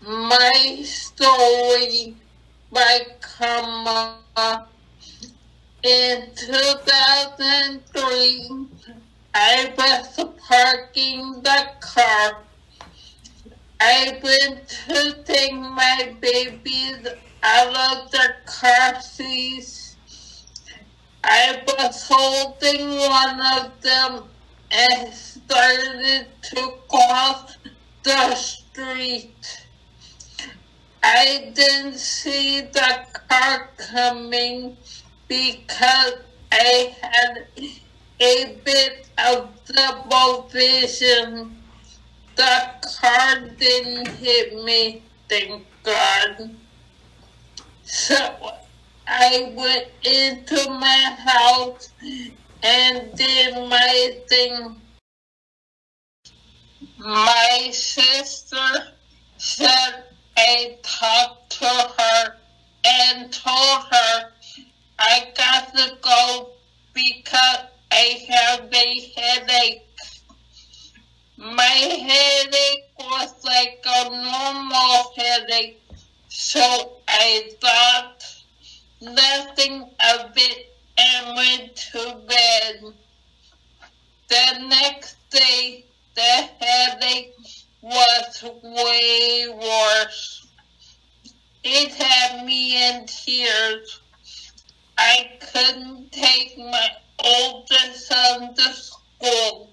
My Story by Karma. In 2003, I was parking the car. I went to take my babies out of the car seats. I was holding one of them and started to cross the street. I didn't see the car coming because I had a bit of double vision. The car didn't hit me, thank God. So I went into my house and did my thing. My sister said I talked to her and told her I got to go because I have a headache. My headache was like a normal headache, so I thought nothing of it and went to bed. The next day, the headache was way worse. It had me in tears. I couldn't take my oldest son to school.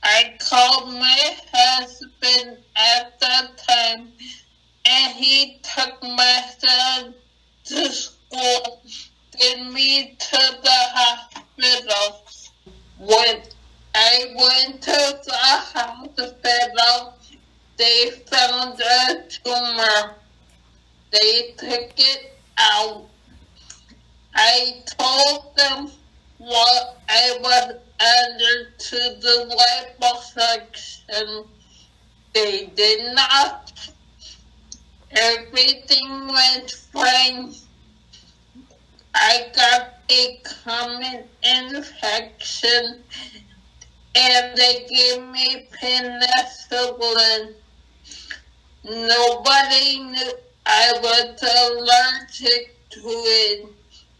I called my husband at the time, and he took my son to school, then me to the hospital. When I went to the hospital, they found a tumor. They took it out. I told them what I was under to the liposuction. They did not. Everything went fine. I got a common infection and they gave me penicillin. Nobody knew I was allergic to it,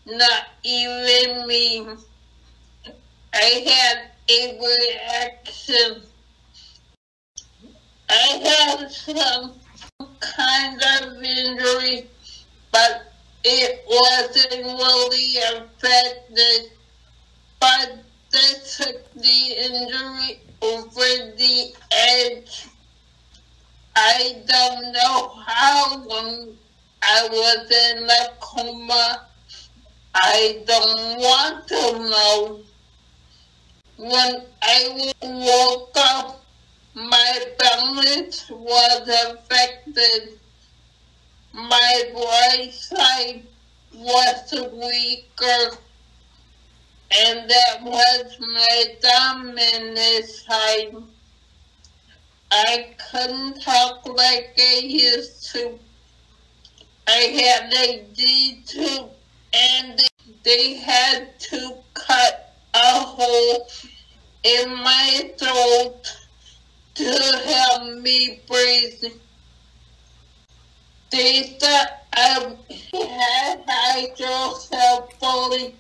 not even me. I had a reaction. I had some kind of injury, but it wasn't really affected. But they took the injury over the edge. I don't know how long I was in a coma. I don't want to know. When I woke up, my balance was affected. My right side was weaker, and that was my dominant side. I couldn't talk like I used to. I had a D-tube, and they had to cut a hole in my throat to help me breathe. They thought I had hydrocephalus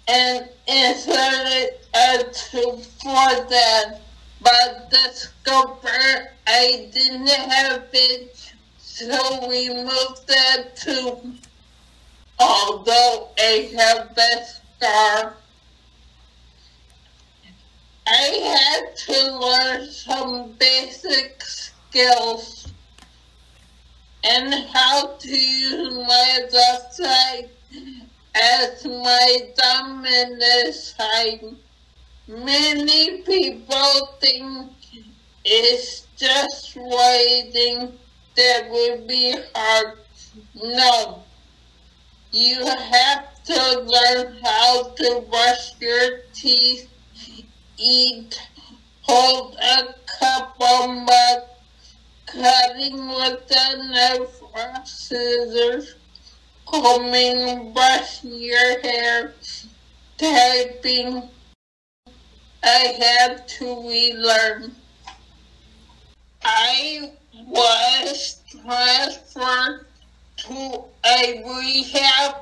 and inserted a tube for that, but discovered I didn't have it, so we moved that tube. Although I have the scar, I had to learn some basic skills and how to use my left side as my dominant side. Many people think it's just writing that would be hard. No. You have to learn how to brush your teeth, eat, hold a cup of mug, cutting with a knife or scissors, combing, brushing your hair, typing. I had to relearn. I was transferred to a rehab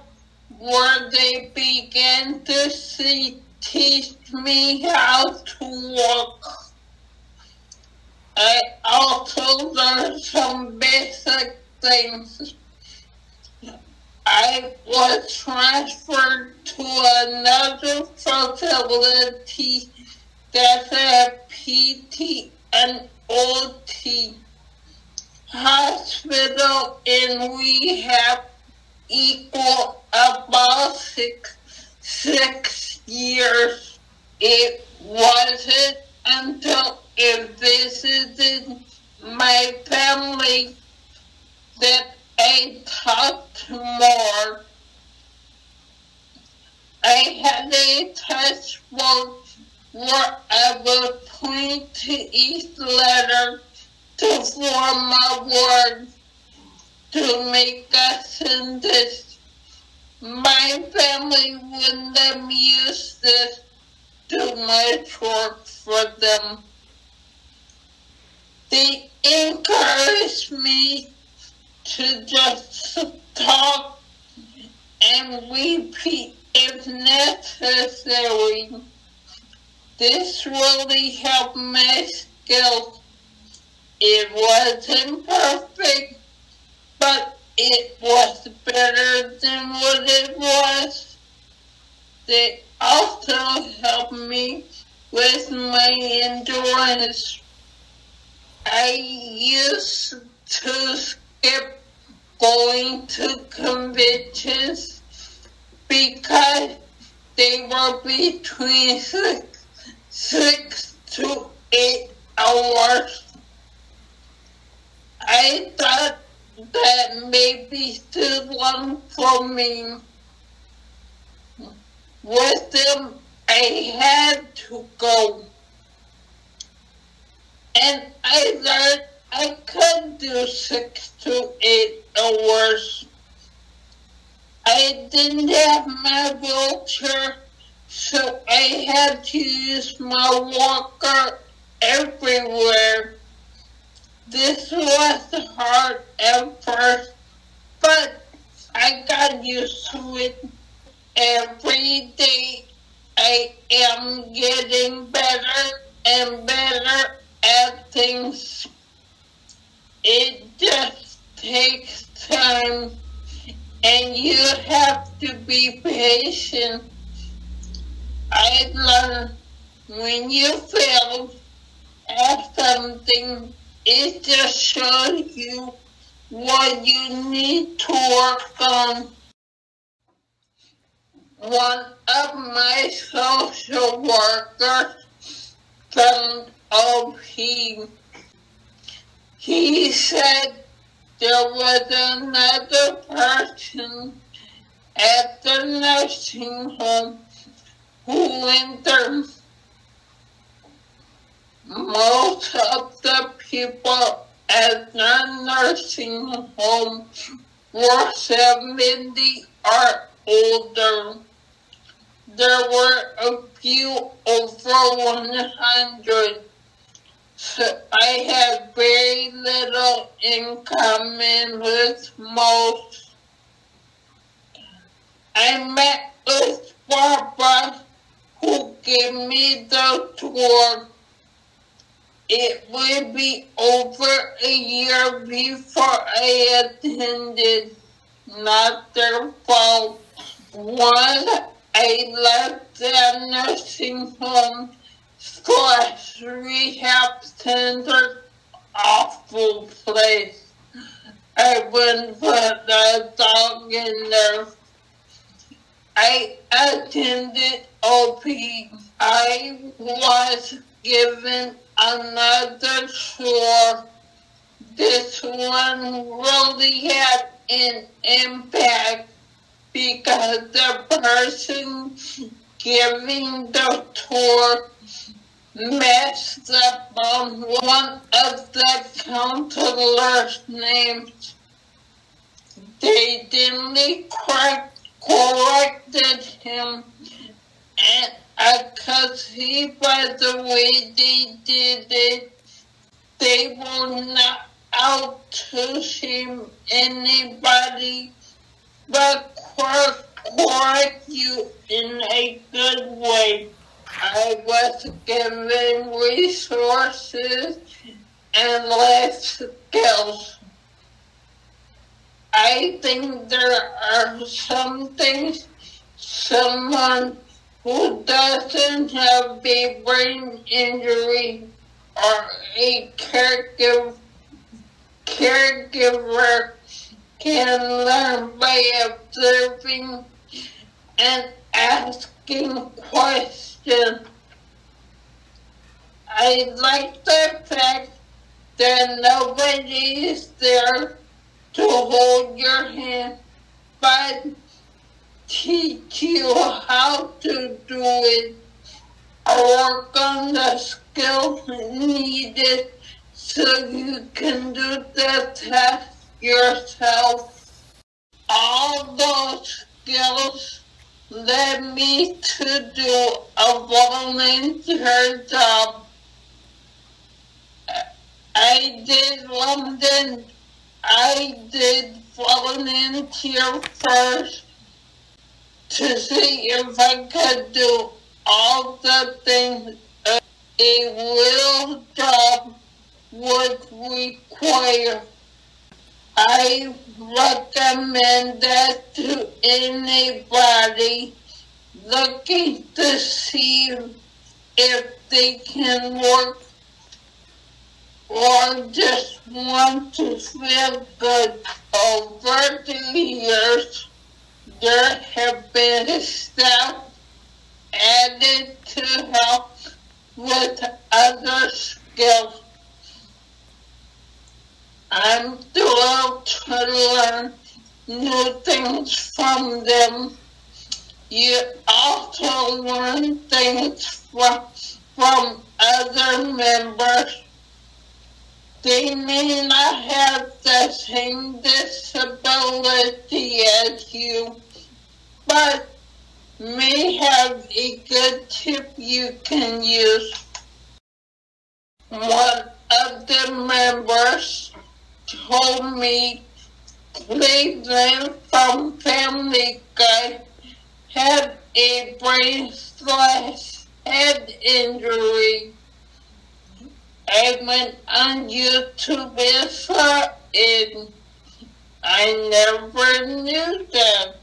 where they began to teach me how to walk. I also learned some basic things. I was transferred to another facility that had PT and OT. Hospital and rehab equal about six years. It wasn't until I visited my family that I talked more. I had a touchbook where I would point to each letter to form a word to make a sentence. My family wouldn't let me use this too much work for them. They encouraged me to just talk and repeat if necessary. This really helped my skills. It wasn't perfect, but it was better than what it was. They also helped me with my endurance. I used to skip going to conventions because they were between 6 to 8 hours. I thought that may be too long for me. With them, I had to go. And I learned I could do 6 to 8 hours. I didn't have my wheelchair, so I had to use my walker everywhere. This was hard at first, but I got used to it. Every day I am getting better and better at things. It just takes time, and you have to be patient. I learned when you fail at something, it just shows you what you need to work on. One of my social workers found OP. He said there was another person at the nursing home who went there. Most of the people at the nursing home were 70 or older. There were a few over 100. So I have very little in common with most. I met with Barbara, who gave me the tour. It would be over a year before I attended. Not their fault. One, I left the nursing home / rehab center, awful place. I wouldn't put a dog in there. I attended OP. I was given another tour. This one really had an impact because the person giving the tour messed up on one of the counselor's names. They didn't corrected him, and because by the way they did it, they will not out to see anybody but correct you in a good way. I was given resources and life skills. I think there are some things someone who doesn't have a brain injury or a caregiver can learn by observing and asking questions. I like the fact that nobody is there to hold your hand, but teach you how to do it, or work on the skills needed so you can do the task yourself. All those skills led me to do a volunteer job. I did volunteer first to see if I could do all the things a real job would require. I recommend that to anybody looking to see if they can work or just want to feel good. Over the years, there have been staff added to help with other skills. I'm thrilled to learn new things from them. You also learn things from other members. They may not have the same disability as you, but may have a good tip you can use. One of the members told me Cleveland from Family Guy had a brain/head injury. I went on YouTube and saw it. I never knew that.